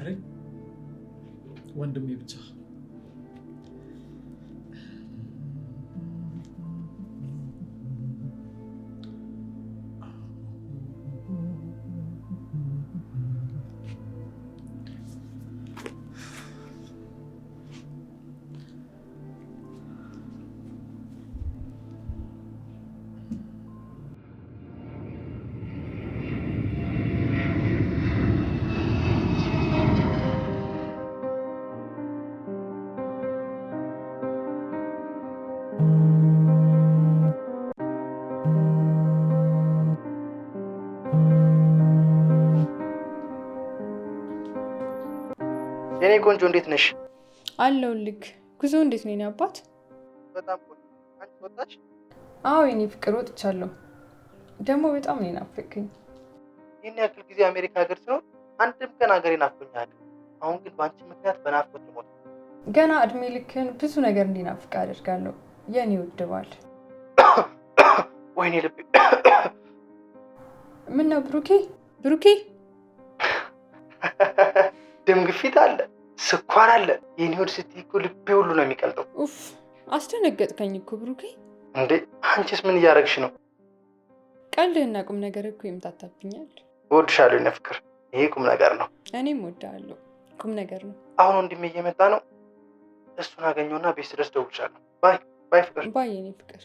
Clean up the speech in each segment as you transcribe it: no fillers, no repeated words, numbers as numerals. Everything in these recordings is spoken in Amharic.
የቀረኝ ወንድሜ ብቻ። የኔ ቆንጆ እንዴት ነሽ? አለሁልህ። ጉዞ እንዴት ነው የኔ አባት? በጣም ቆንጆ። አንቺ ወጣሽ? አዎ የኔ ፍቅር ወጥቻለሁ። ደግሞ በጣም ነው ናፈቀኝ። ይህን ያክል ጊዜ አሜሪካ ሀገር ሲሆን አንድም ቀን ሀገሬ ናፍቆኛል። አሁን ግን በአንቺ ምክንያት በናፍቆት ልሞት። ገና እድሜ ልክን ብዙ ነገር እንዲናፍቅ አደርጋለሁ የኔ ውድ ባል። ወይኔ ልቤ። ምን ነው ብሩኬ? ብሩኬ ደም ግፊት አለ፣ ስኳር አለ። የኔ ወድ ስትይ እኮ ልቤ ሁሉ ነው የሚቀልጠው። ኡፍ አስደነገጥከኝ እኮ ብሩኬ። እንዴ አንቺስ ምን እያደረግሽ ነው? ቀልድህና ቁም ነገር እኮ ይምታታብኛል። እወድሻለሁ የኔ ፍቅር። ይሄ ቁም ነገር ነው። እኔም እወድሃለሁ። ቁም ነገር ነው። አሁን ወንድሜ እየመጣ ነው። እሱን አገኘውና ቤት ድረስ ደውልሻለሁ። ባይ ባይ ፍቅር። ባይ የኔ ፍቅር።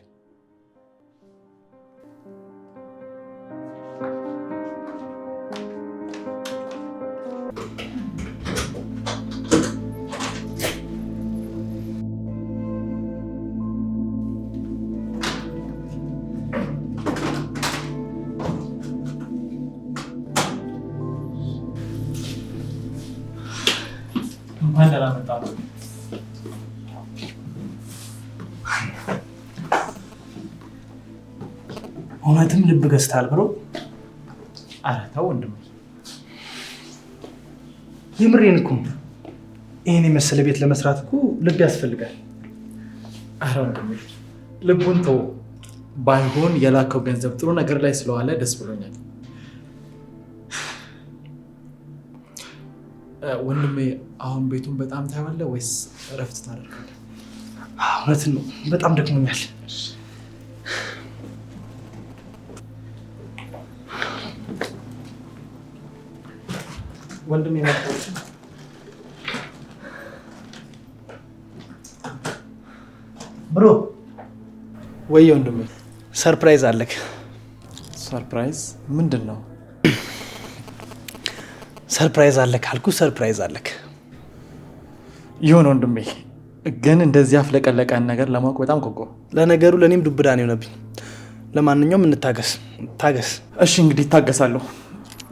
እንኳን ደህና መጣህ። እውነትም ልብ ገዝታል ብሎ? ኧረ ተው ወንድሜ፣ የምሬን እኮ ይሄን የመሰለ ቤት ለመስራት እኮ ልብ ያስፈልጋል። ኧረ ወንድሜ ልቡን ተው። ባይሆን የላከው ገንዘብ ጥሩ ነገር ላይ ስለዋለ ደስ ብሎኛል። ወንድሜ አሁን ቤቱን በጣም ታየዋለህ ወይስ እረፍት ታደርጋለህ? እውነትን ነው፣ በጣም ደክሞኛል። ወንድሜ መጣሁ። ብሮ ወይ ወንድሜ፣ ሰርፕራይዝ አለክ። ሰርፕራይዝ ምንድን ነው? ሰርፕራይዝ አለክ አልኩ። ሰርፕራይዝ አለክ። ይሁን ወንድሜ፣ ግን እንደዚህ አፍለቀለቀን ነገር ለማወቅ በጣም ቆቆ። ለነገሩ ለእኔም ዱብዳ ነው የሆነብኝ። ለማንኛውም እንታገስ። ታገስ። እሺ እንግዲህ ይታገሳለሁ።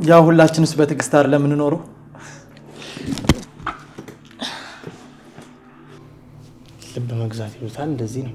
ያ ሁላችንስ በትዕግስት አይደለም የምንኖረው? ልብ መግዛት ይሉታል። እንደዚህ ነው።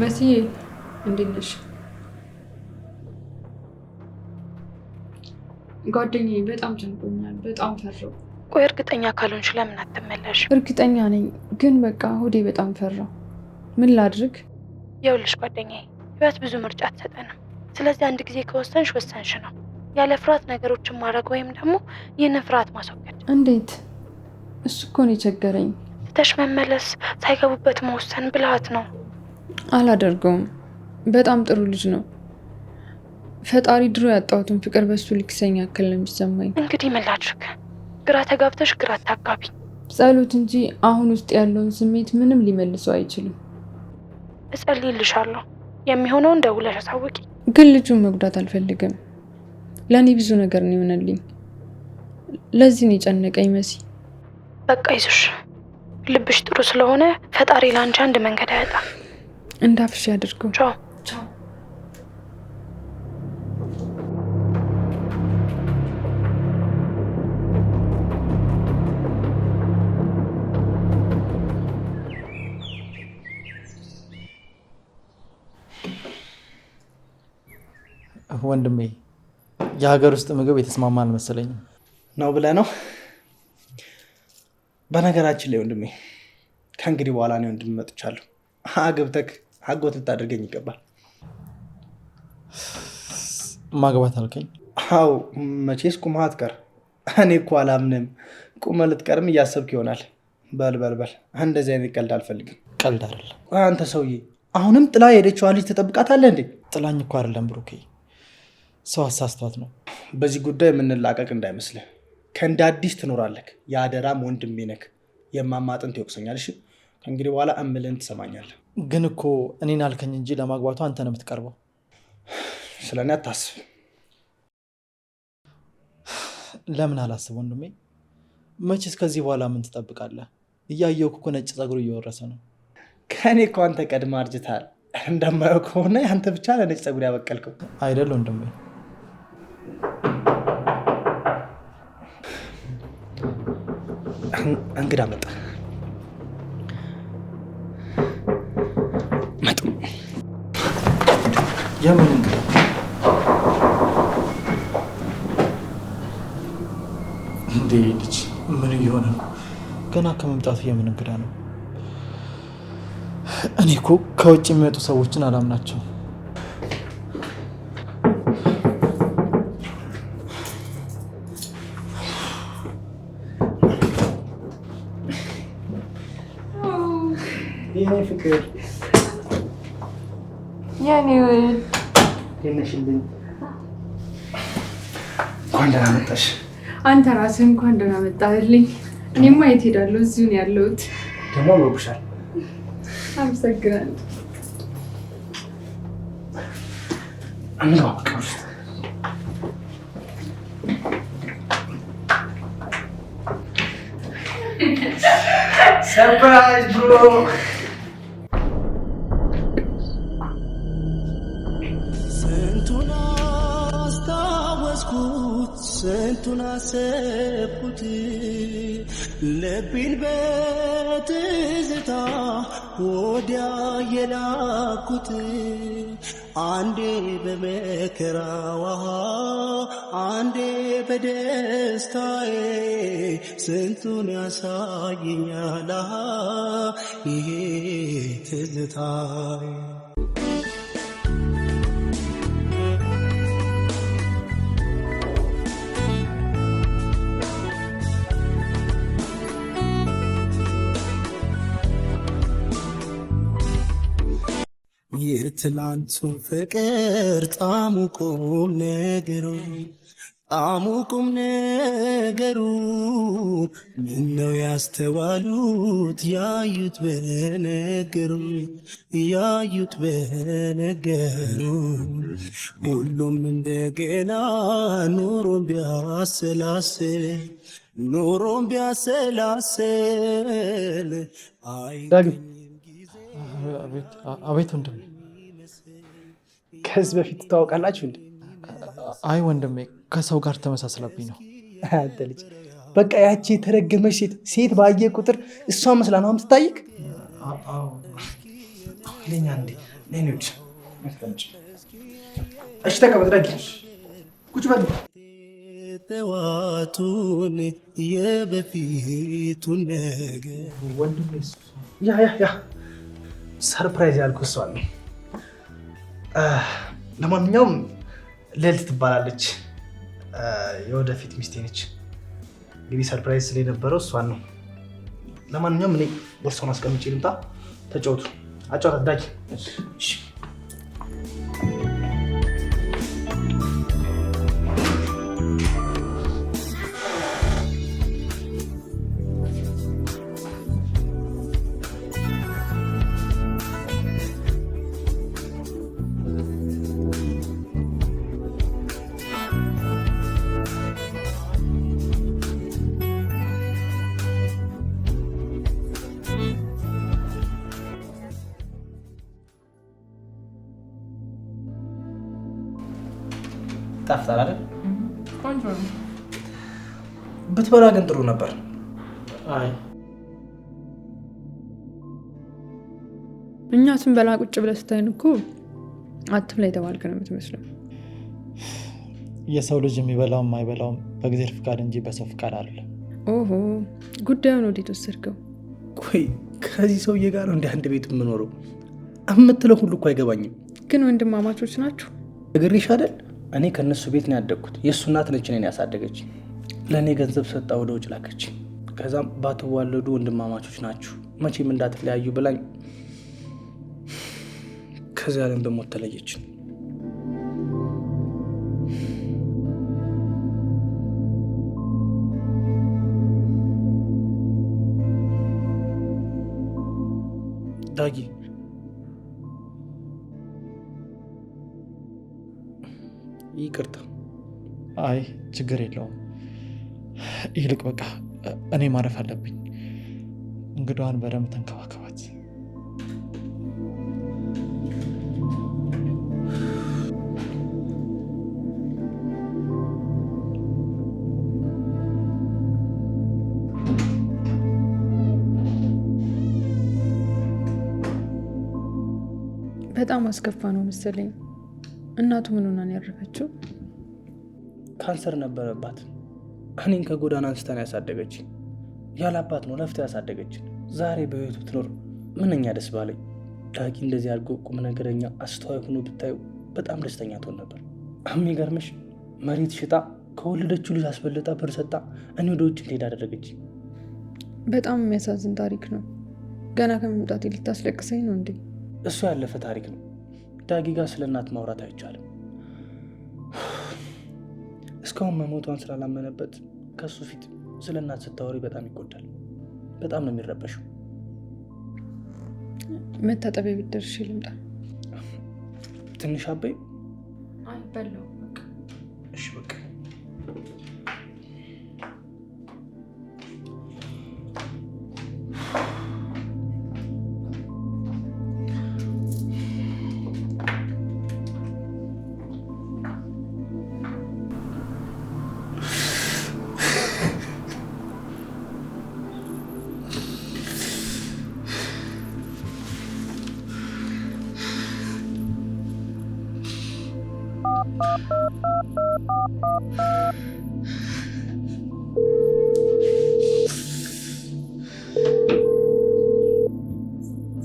መስዬ እንዴት ነሽ? ጓደኛዬ በጣም ጨንቆኛል። በጣም ፈራው። ቆይ እርግጠኛ ካልሆንሽ ለምን አትመለሽ? እርግጠኛ ነኝ፣ ግን በቃ ሆዴ በጣም ፈራው። ምን ላድርግ? ይኸውልሽ ጓደኛዬ፣ ህይወት ብዙ ምርጫ አትሰጠንም። ስለዚህ አንድ ጊዜ ከወሰንሽ ወሰንሽ ነው። ያለ ፍርሃት ነገሮችን ማድረግ ወይም ደግሞ ይህንን ፍርሃት ማስወገድ። እንዴት? እሱ እኮ ነው የቸገረኝ። ትተሽ መመለስ፣ ሳይገቡበት መወሰን ብልሃት ነው። አላደርገውም። በጣም ጥሩ ልጅ ነው። ፈጣሪ ድሮ ያጣሁትን ፍቅር በሱ ሊክሰኝ ያክል ነው የሚሰማኝ። እንግዲህ ምን ላድርግ? ግራ ተጋብተሽ ግራ አታጋቢ። ጸሎት እንጂ አሁን ውስጥ ያለውን ስሜት ምንም ሊመልሰው አይችልም። እጸልይልሻለሁ። የሚሆነውን ደውለሽ አሳውቂ። ግን ልጁን መጉዳት አልፈልግም። ለእኔ ብዙ ነገር ነው የሆነልኝ። ለዚህ ነው የጨነቀኝ መሲ። በቃ ይዞሽ፣ ልብሽ ጥሩ ስለሆነ ፈጣሪ ለአንቺ አንድ መንገድ አያጣም። እንዳፍሽ ያድርገው። ቻው። ወንድሜ የሀገር ውስጥ ምግብ የተስማማ አልመሰለኝም። ነው ብለህ ነው? በነገራችን ላይ ወንድሜ ከእንግዲህ በኋላ እኔ ወንድም መጥቻለሁ። አግብተህ አጎት ልታደርገኝ ይገባል። ማግባት አልከኝ? አው መቼስ ቁመህ አትቀር። እኔ እኮ አላምንም። ቁመህ ልትቀርም እያሰብክ ይሆናል። በል እንደዚህ አይነት ቀልድ አልፈልግም። ቀልድ አይደለም። አንተ ሰውዬ አሁንም ጥላ የሄደችዋ ልጅ ትጠብቃታለህ እንዴ? ጥላኝ እኮ አይደለም ብሩኬ፣ ሰው አሳስቷት ነው። በዚህ ጉዳይ የምንላቀቅ እንዳይመስልህ። ከእንደ አዲስ ትኖራለህ። የአደራም ወንድሜ ነህ። የማማጥንት ይወቅሰኛል። እሺ ከእንግዲህ በኋላ እምልህን ትሰማኛለህ። ግን እኮ እኔን አልከኝ እንጂ ለማግባቱ አንተ ነው የምትቀርበው። ስለ እኔ አታስብ። ለምን አላስብ ወንድሜ? መቼስ ከዚህ በኋላ ምን ትጠብቃለህ? እያየሁ እኮ ነጭ ፀጉር እየወረሰ ነው። ከእኔ እኮ አንተ ቀድመህ አርጅተሃል። እንደማየው ከሆነ አንተ ብቻ ለነጭ ፀጉር ያበቀልከው አይደል ወንድሜ? እንግዳ መጣ። የምን እንግዳ? እንዴ ልጅ ምን እየሆነ ነው? ገና ከመምጣቱ የምን እንግዳ ነው? እኔ እኮ ከውጭ የሚመጡ ሰዎችን አላምናቸው። የኔ ፍቅር፣ የኔ ውድ የነሽልኝ፣ እንኳን ደህና መጣሽ። አንተ ራስህ እንኳን ደህና መጣህልኝ። እኔማ የት ሄዳለሁ? እዚሁ ነው ያለሁት። ደግሞ አምሮብሻል። አመሰግናለሁ። ሰርፕራይዝ ብሮ። ስንቱን አስታወስኩት፣ ስንቱን አሰብኩት፣ ልቤን በትዝታ ወዲያ የላኩት። አንዴ በመከራዋ አንዴ በደስታዬ ስንቱን ያሳየኛል ይሄ ትዝታዬ። የትላንቱ ፍቅር ጣሙ ቁም ነገሩ፣ ጣሙ ቁም ነገሩ፣ ምነው ያስተዋሉት ያዩት በነገሩ፣ ያዩት በነገሩ። ሁሉም እንደገና ኑሮን ቢያሰላስል፣ ኑሮን ቢያሰላስል አቤት ወንድሜ። ከዚህ በፊት ትታወቃላችሁ እንዴ? አይ ወንድሜ፣ ከሰው ጋር ተመሳስለብኝ ነው። አንተ ልጅ በቃ ያቺ የተረገመች ሴት ባየ ቁጥር እሷ መስላ ነው የምትታይክ። ለኛ እንዴ ለኔዎች እሺ፣ ተቀመጥ ዳጊ፣ ቁጭ በል። ተዋቱን የበፊቱን ነገር ወንድሜ፣ ያ ሰርፕራይዝ ያልኩት እሷ ነው። ለማንኛውም ልዕልት ትባላለች። የወደፊት ሚስቴ ነች። እንግዲህ ሰርፕራይዝ ስለነበረው እሷን ነው። ለማንኛውም እኔ ቦርሳውን አስቀምጬ ልምጣ። ተጫወቱ። አጫወታት ዳጊ። ይጣፍጣል አይደል? ቆንጆ ነው። ብትበላ ግን ጥሩ ነበር። አይ እኛ ስንበላ ቁጭ ብለህ ስታይን እኮ አትብላ የተባልክ ነው የምትመስለው። የሰው ልጅ የሚበላውም የማይበላውም በእግዚአብሔር ፍቃድ እንጂ በሰው ፍቃድ አይደለም። ኦሆ ጉዳዩን ወዴት ወሰድከው? ቆይ ከዚህ ሰውዬ ጋር ነው እንደ አንድ ቤት የምኖረው? የምትለው ሁሉ እኮ አይገባኝም። ግን ወንድማማቾች ናችሁ? እግሬሽ አይደል? እኔ ከነሱ ቤት ነው ያደግኩት። የእሱ እናት ነች እኔን ያሳደገች። ለእኔ ገንዘብ ሰጣ ወደ ውጭ ላከች። ከዛም ባትዋለዱ ወንድማማቾች ናችሁ መቼም እንዳትለያዩ ብላኝ ከዚያ ዓለም በሞት ተለየች። ዳጊ ይቅርታ። አይ ችግር የለውም። ይልቅ በቃ እኔ ማረፍ አለብኝ። እንግዳዋን በደንብ ተንከባከባት። በጣም አስከፋ ነው መሰለኝ። እናቱ ምን ሆና ነው ያረፈችው? ካንሰር ነበረባት። እኔን ከጎዳና አንስታን ያሳደገች ያለ አባት ነው ለፍታ ያሳደገችን። ዛሬ በህይወቱ ትኖር ምንኛ ደስ ባለኝ። ዳጊ እንደዚህ አድርጎ ቁም ነገረኛ አስተዋይ ሆኖ ብታዩ በጣም ደስተኛ ትሆን ነበር። የሚገርምሽ መሬት ሽጣ ከወለደችው ልጅ አስበልጣ ብር ሰጣ እኔ ወደ ውጭ እንድሄድ አደረገች። በጣም የሚያሳዝን ታሪክ ነው። ገና ከመምጣቴ ልታስለቅሰኝ ነው እንዴ? እሱ ያለፈ ታሪክ ነው። ዳጊ ጋር ስለ እናት ማውራት አይቻልም። እስካሁን መሞቷን ስላላመነበት ከሱ ፊት ስለ እናት ስታወሪ በጣም ይጎዳል። በጣም ነው የሚረበሽው። መታጠቢያ ቤት ደርሼ ልምጣ? ትንሽ አበይ በላው። እሺ በቃ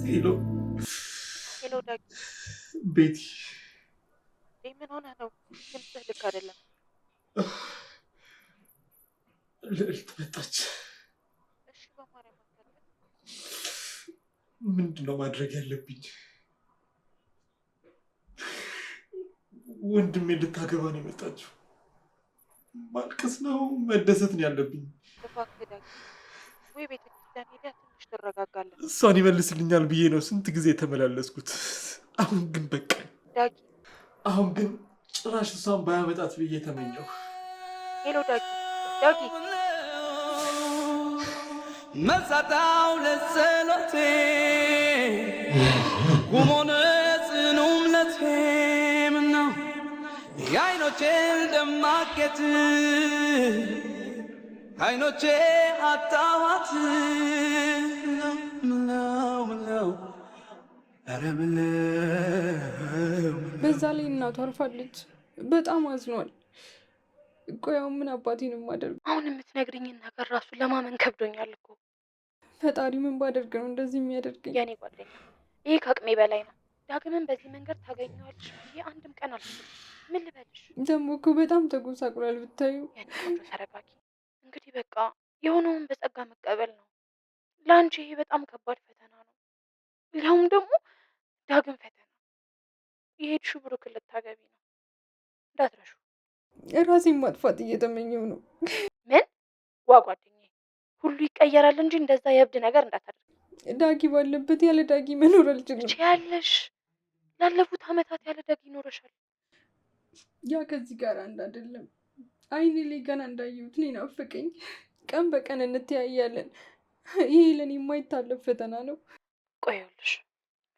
ሄሎ ዳጊ። ቤቲ ምን ሆነ ነው? ድምፅህ ልክ አይደለም። ልዕልት መጣች። እሺ በማርያም አታልቅስ። ምንድነው ማድረግ ያለብኝ? ወንድሜ ልታገባ ነው የመጣችው። ማልቀስ ነው መደሰት ነው ያለብኝ? እባክህ ዳጊ ወይ ቤተክርስቲያን ሄደህ ትንሽ ትረጋጋለህ። እሷን ይመልስልኛል ብዬ ነው ስንት ጊዜ የተመላለስኩት። አሁን ግን በቃ ዳጊ። አሁን ግን ጭራሽ እሷን ባያመጣት ብዬ ተመኘው። ሄሎ ዳጊ። ዳጊ መሳታው ለጸሎቴ ጉሞነ ጽኑ እምነቴ ምነው የዓይኖቼን ደማቄት አይኖቼ አጣዋት ምነው ኧረ ምነው። በዛ ላይ እናቱ አርፋለች። በጣም አዝኗል። ቆያው ምን አባቴን የማደርግ? አሁን የምትነግርኝን ነገር ራሱ ለማመን ከብዶኛል እኮ። ፈጣሪ ምን ባደርግ ነው እንደዚህ የሚያደርገኝ? የኔ ጓደኛ ይህ ከአቅሜ በላይ ነው። ዳግምን በዚህ መንገድ ታገኘዋለሽ ብዬ አንድም ቀን አልኩት። ምን ልበልሽ? ደግሞ እኮ በጣም ተጎሳቁሏል ብታዩ። የኔ ቆንጆ ተረጋጊ። እንግዲህ በቃ የሆነውን በጸጋ መቀበል ነው። ለአንቺ ይሄ በጣም ከባድ ፈተና ነው። ያውም ደግሞ ዳግም ፈተና። የሄድሽው ብሩክን ልታገቢ ነው፣ እንዳትረሹ። ራሴን ማጥፋት እየተመኘው ነው። ምን ዋ ጓደኛዬ፣ ሁሉ ይቀየራል እንጂ እንደዛ የእብድ ነገር እንዳታደርግ። ዳጊ ባለበት ያለ ዳጊ መኖር አልችልም። ያለሽ ላለፉት ዓመታት ያለ ዳጊ ይኖረሻል። ያ ከዚህ ጋር አንድ አይደለም። አይኔ ላይ ገና እንዳየሁት እኔ ናፈቀኝ። ቀን በቀን እንተያያለን። ይሄ ለኔ የማይታለፍ ፈተና ነው። ቆየሁልሽ።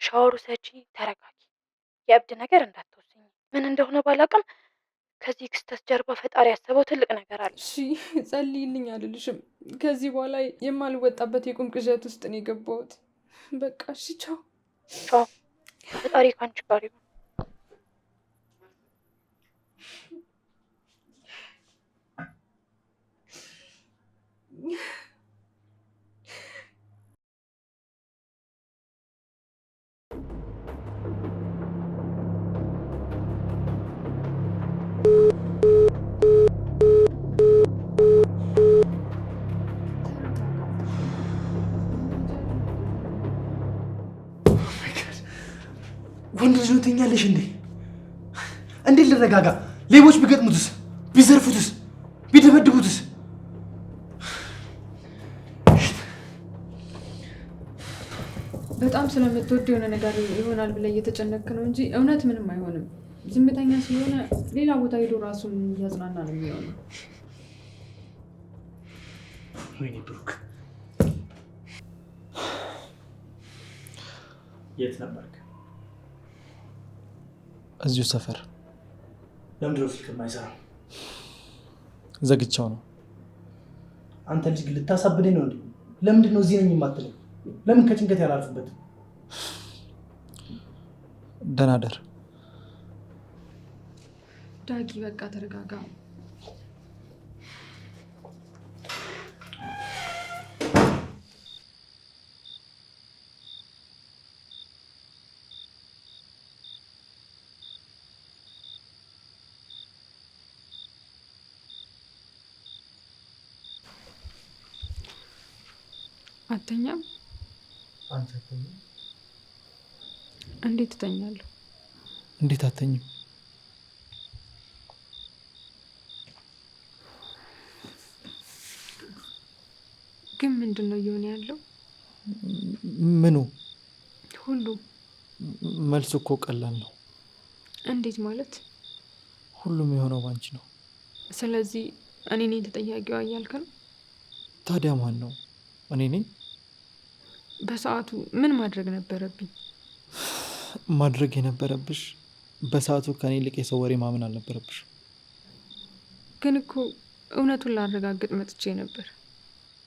ሻወሩ ሰጪ፣ ተረጋጊ። የእብድ ነገር እንዳትወስኝ። ምን እንደሆነ ባላቅም ከዚህ ክስተት ጀርባ ፈጣሪ ያሰበው ትልቅ ነገር አለ። እሺ ጸልይልኝ አልልሽም። ከዚህ በኋላ የማልወጣበት የቁም ቅዠት ውስጥ ነው የገባሁት። በቃ እሺ ቻው። ቻው። ፈጣሪ ካንቺ ጋር ይሁን። ወንድ ልጅ ነው ትኛለሽ እንዴ? እንዴት ልረጋጋ? ሌቦች ቢገጥሙትስ? ቢዘርፉትስ? ቢደበድቡትስ? በጣም ስለምትወድ የሆነ ነገር ይሆናል ብለህ እየተጨነቅክ ነው እንጂ እውነት ምንም አይሆንም። ዝምተኛ ስለሆነ ሌላ ቦታ ሄዶ ራሱን እያጽናና ነው የሚሆነው። ወይኔ ብሩክ፣ የት ነበርክ? እዚሁ ሰፈር። ለምንድን ነው ስልክ የማይሰራው? ዘግቻው ነው። አንተ ልጅ ግን ልታሳብደኝ ነው እንዴ? ለምንድን ነው እዚህ ነኝ የማትለኝ? ለምን ከጭንቀት ያላልፍበት? ደህና ደር ዳጊ፣ በቃ ተረጋጋ። አተኛም? አንተ አተኛም? እንዴት እተኛለሁ? እንዴት አተኝም? ግን ምንድን ነው እየሆነ ያለው? ምኑ? ሁሉም። መልሱ እኮ ቀላል ነው። እንዴት ማለት? ሁሉም የሆነው ባንቺ ነው። ስለዚህ እኔ ነኝ ተጠያቂዋ እያልክ ነው? ታዲያ ማን ነው? እኔ ነኝ። በሰዓቱ ምን ማድረግ ነበረብኝ? ማድረግ የነበረብሽ በሰዓቱ ከኔ ይልቅ የሰው ወሬ ማመን አልነበረብሽ። ግን እኮ እውነቱን ላረጋግጥ መጥቼ ነበር።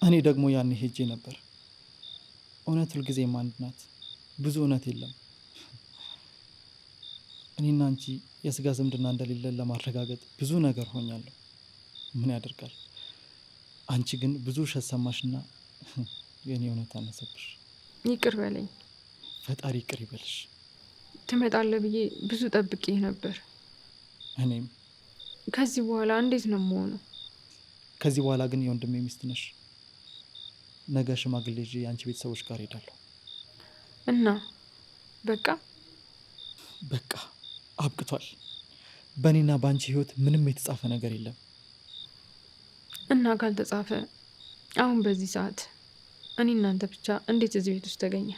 እኔ ደግሞ ያኔ ሄጄ ነበር። እውነት ሁልጊዜም አንድ ናት። ብዙ እውነት የለም። እኔና አንቺ የስጋ ዝምድና እንደሌለን ለማረጋገጥ ብዙ ነገር ሆኛለሁ። ምን ያደርጋል፣ አንቺ ግን ብዙ ውሸት ሰማሽና የኔ እውነት አነሰብሽ። ይቅር በለኝ። ፈጣሪ ይቅር ይበልሽ። ትመጣለህ ብዬ ብዙ ጠብቄ ነበር። እኔም ከዚህ በኋላ እንዴት ነው የምሆነው? ከዚህ በኋላ ግን የወንድሜ ሚስት ነሽ። ነገ ሽማግሌ ይዤ የአንቺ ቤተሰቦች ጋር ሄዳለሁ። እና በቃ አብቅቷል። በእኔና በአንቺ ህይወት ምንም የተጻፈ ነገር የለም። እና ካልተጻፈ አሁን በዚህ ሰዓት እኔ እናንተ ብቻ እንዴት እዚህ ቤት ውስጥ ተገኘ?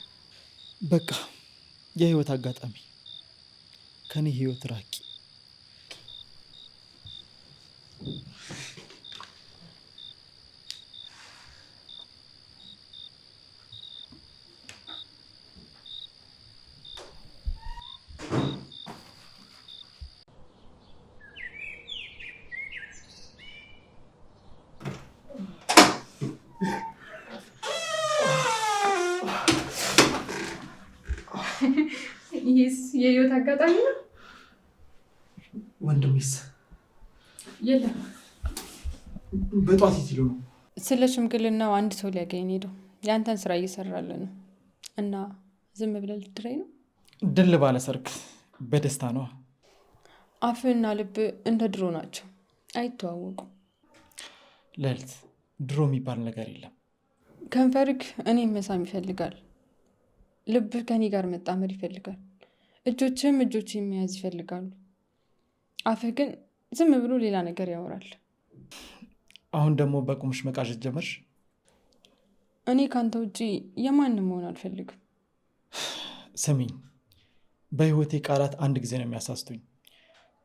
በቃ የህይወት አጋጣሚ። ከኔ ህይወት ራቂ። ይህስ የህይወት አጋጣሚ ነው? ወንድሜስ? የለም። በጧት ይትሉ ነው። ስለ ሽምግልናው አንድ ሰው ሊያገኝ ሄደው ያንተን ስራ እየሰራልን ነው። እና ዝም ብለህ ልትድረኝ ነው? ድል ባለ ሰርግ በደስታ ነው። አፍና ልብ እንደ ድሮ ናቸው፣ አይተዋወቁም። ልዕልት፣ ድሮ የሚባል ነገር የለም። ከንፈርክ እኔን መሳም ይፈልጋል። ልብህ ከኔ ጋር መጣመር ይፈልጋል። እጆችህም እጆችህን መያዝ ይፈልጋሉ። አፍህ ግን ዝም ብሎ ሌላ ነገር ያወራል። አሁን ደግሞ በቁምሽ መቃዠት ጀመርሽ? እኔ ካንተ ውጪ የማንም መሆን አልፈልግም። ስሚኝ፣ በህይወቴ ቃላት አንድ ጊዜ ነው የሚያሳስቱኝ።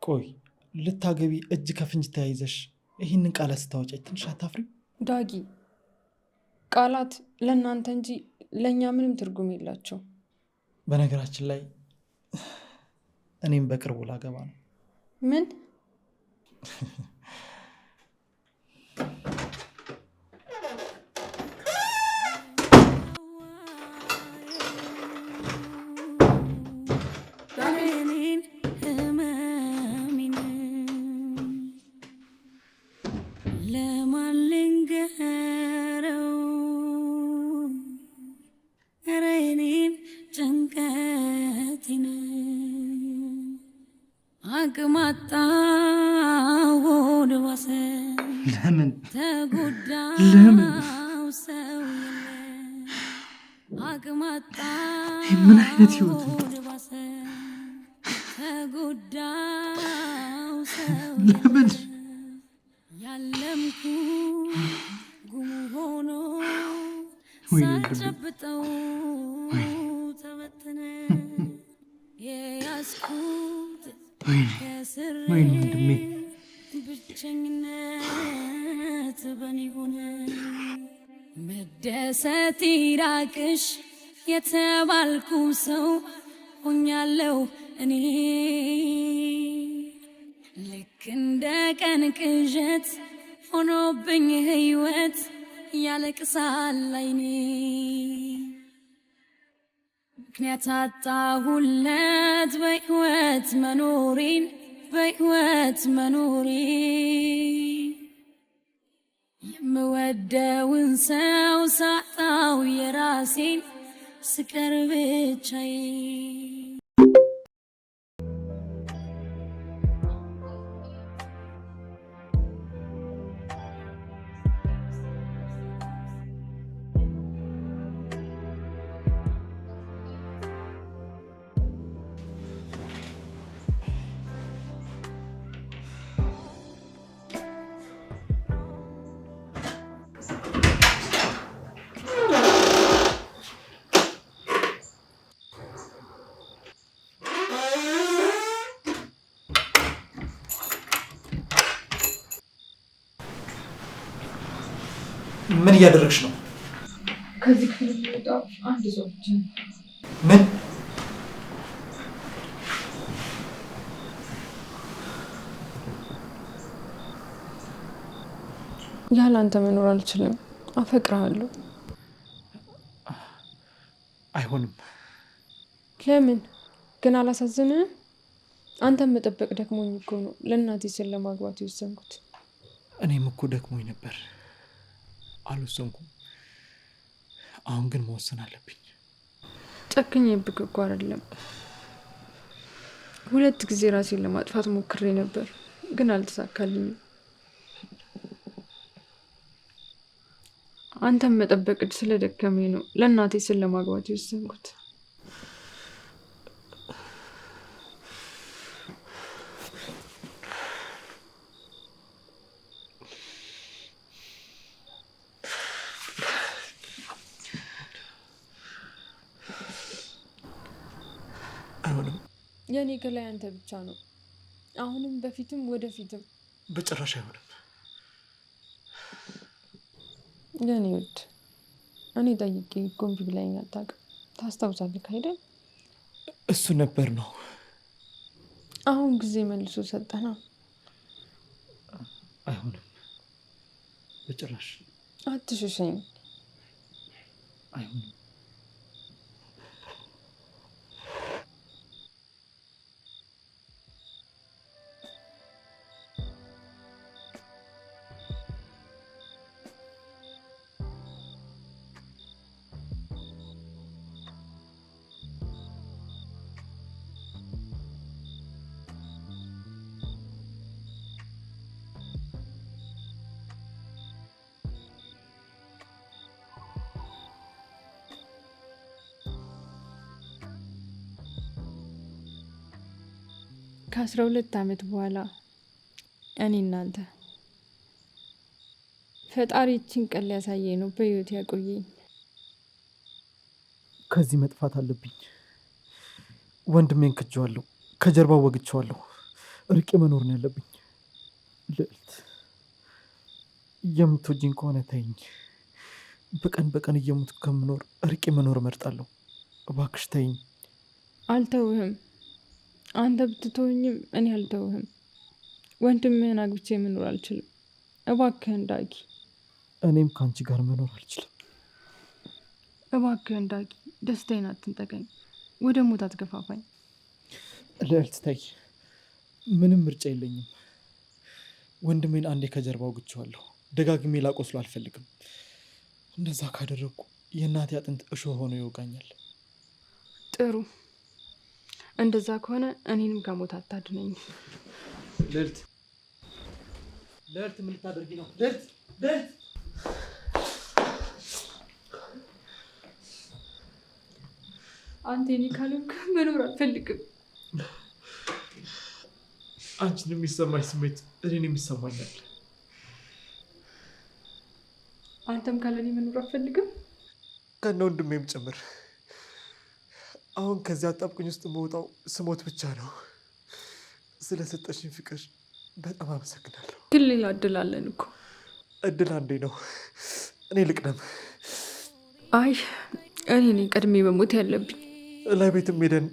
ቆይ ልታገቢ እጅ ከፍንጅ ተያይዘሽ ይህንን ቃላት ስታወጪ ትንሽ አታፍሪ? ዳጊ፣ ቃላት ለእናንተ እንጂ ለእኛ ምንም ትርጉም የላቸው። በነገራችን ላይ እኔም በቅርቡ ላገባ ነው። ምን? ለምን ምን አይነት ህይወት ነው? ለምን ወይኔ ወንድሜ ብቸኝነት በኔ ሆነ መደሰት ይራቅሽ የተባልኩ ሰው ሆኛለሁ እኔ ልክ እንደ ቀን ቅዠት ሆኖብኝ ህይወት ያለቅሳል አይኔ ምክንያት አጣሁለት በህይወት መኖሬ የምወደውን ሰው ሳጣው የራሴን ስቀር ብቻዬ ምን እያደረግሽ ነው? ከዚህ ክፍል የሚወጣ አንድ ሰው ብቻ ነው። ምን? ያለ አንተ መኖር አልችልም። አፈቅርሃለሁ። አይሆንም። ለምን ግን አላሳዝንህም? አንተን መጠበቅ ደክሞኝ እኮ ነው ለእናቴ ስል ለማግባት የወሰንኩት። እኔም እኮ ደክሞኝ ነበር፣ አልወሰንኩም። አሁን ግን መወሰን አለብኝ። ጨክኜብህ እኮ አይደለም። 2 ጊዜ ራሴን ለማጥፋት ሞክሬ ነበር፣ ግን አልተሳካልኝም። አንተን መጠበቅ ስለደከመኝ ነው ለእናቴ ስል ለማግባት የወሰንኩት። የኔ ከላይ አንተ ብቻ ነው። አሁንም በፊትም ወደፊትም በጭራሽ አይሆንም። የኔ ውድ እኔ ጠይቄ ጎንቢ ብላኝ አታውቅም። ታስታውሳለህ አይደል? እሱ ነበር ነው። አሁን ጊዜ መልሶ ሰጠና። አይሆንም በጭራሽ። አትሽሸኝ። አይሆንም። ከ12 ዓመት በኋላ እኔ እናንተ ፈጣሪ እችን ቀን ሊያሳየኝ ነው በህይወት ያቆየኝ። ከዚህ መጥፋት አለብኝ። ወንድሜን ክጄዋለሁ፣ ከጀርባው ወግቼዋለሁ። ርቄ መኖር ነው ያለብኝ። ልዕልት፣ የምትወጂኝ ከሆነ ተይኝ። በቀን በቀን እየሞትኩ ከምኖር ርቄ መኖር እመርጣለሁ። እባክሽ ተይኝ። አልተውህም። አንተ ብትተወኝም እኔ አልተውህም። ወንድምህን አግብቼ መኖር አልችልም። እባክህን ዳጊ። እኔም ከአንቺ ጋር መኖር አልችልም። እባክህን ዳጊ፣ ደስታዬን አትንጠቀኝ፣ ወደ ሞት አትገፋፋኝ። ልዕልት ተይ፣ ምንም ምርጫ የለኝም። ወንድሜን አንዴ ከጀርባው ግቼዋለሁ። ደጋግሜ ላቆስሎ አልፈልግም። እንደዛ ካደረግኩ የእናቴ አጥንት እሾህ ሆኖ ይወጋኛል። ጥሩ፣ እንደዛ ከሆነ እኔንም ከሞት አታድነኝ። ልዕልት፣ ልዕልት ምን ልታደርጊ ነው? ልዕልት፣ ልዕልት! አንተ የኔ ካልሆንክ መኖር አልፈልግም። አንቺን የሚሰማኝ ስሜት እኔን የሚሰማኛል። አንተም ካለኔ መኖር አልፈልግም። ከነ ወንድሜም ጭምር። አሁን ከዚያ አጣብቁኝ ውስጥ መውጣው ስሞት ብቻ ነው። ስለሰጠሽኝ ፍቅር በጣም አመሰግናለሁ። ግን ሌላ እድል አለን እኮ። እድል አንዴ ነው። እኔ ልቅደም። አይ እኔ ነኝ ቀድሜ መሞት ያለብኝ። ላይ ቤትም ሄደን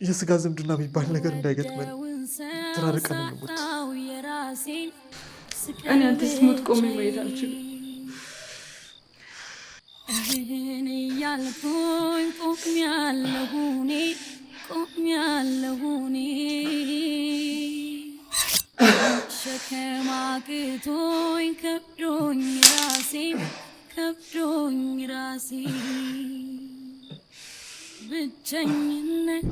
የስጋ ዝምድና የሚባል ነገር እንዳይገጥመን ተራርቀን እንሞት። እኔ አንተ ስትሞት ቆሜ ማየት አልችልም። እያልኩኝ ቆሜያለሁ እኔ ሸክም አቅቶኝ ከብዶኝ ራሴ ብቸኝነት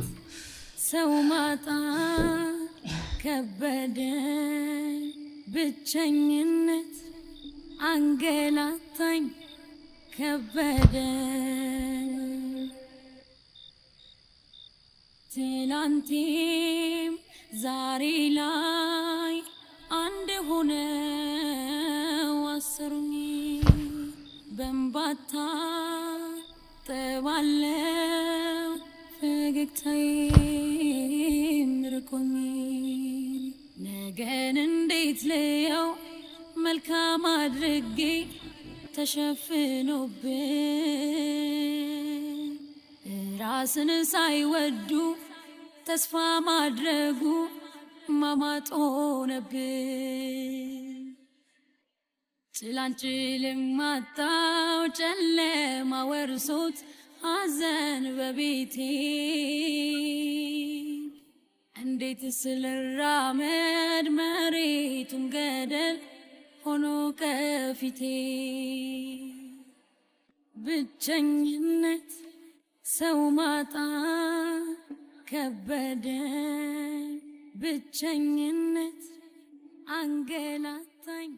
ሰው ማጣት ከበደኝ፣ ብቸኝነት አንገላታኝ ከበደኝ። ትላንቴም ዛሬ ላይ አንድ ሆነው አሰሩኝ። በእንባታ ጠባለው ፈገግታዬም ርቆኝ። ነገን እንዴት ልየው መልካም አድርጌ ተሸፍኖብን፣ ራስን ሳይወዱ ተስፋ ማድረጉ ማማጥ ሆነብን። ጭላንጭልም አጣው ጨለማ ወርሶት ሐዘን በቤቴ፣ እንዴት ስልራመድ መሬቱን ገደል ሆኖ ከፊቴ። ብቸኝነት ሰው ማጣት ከበደኝ፣ ብቸኝነት አንገላታኝ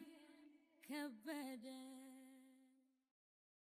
ከበደኝ።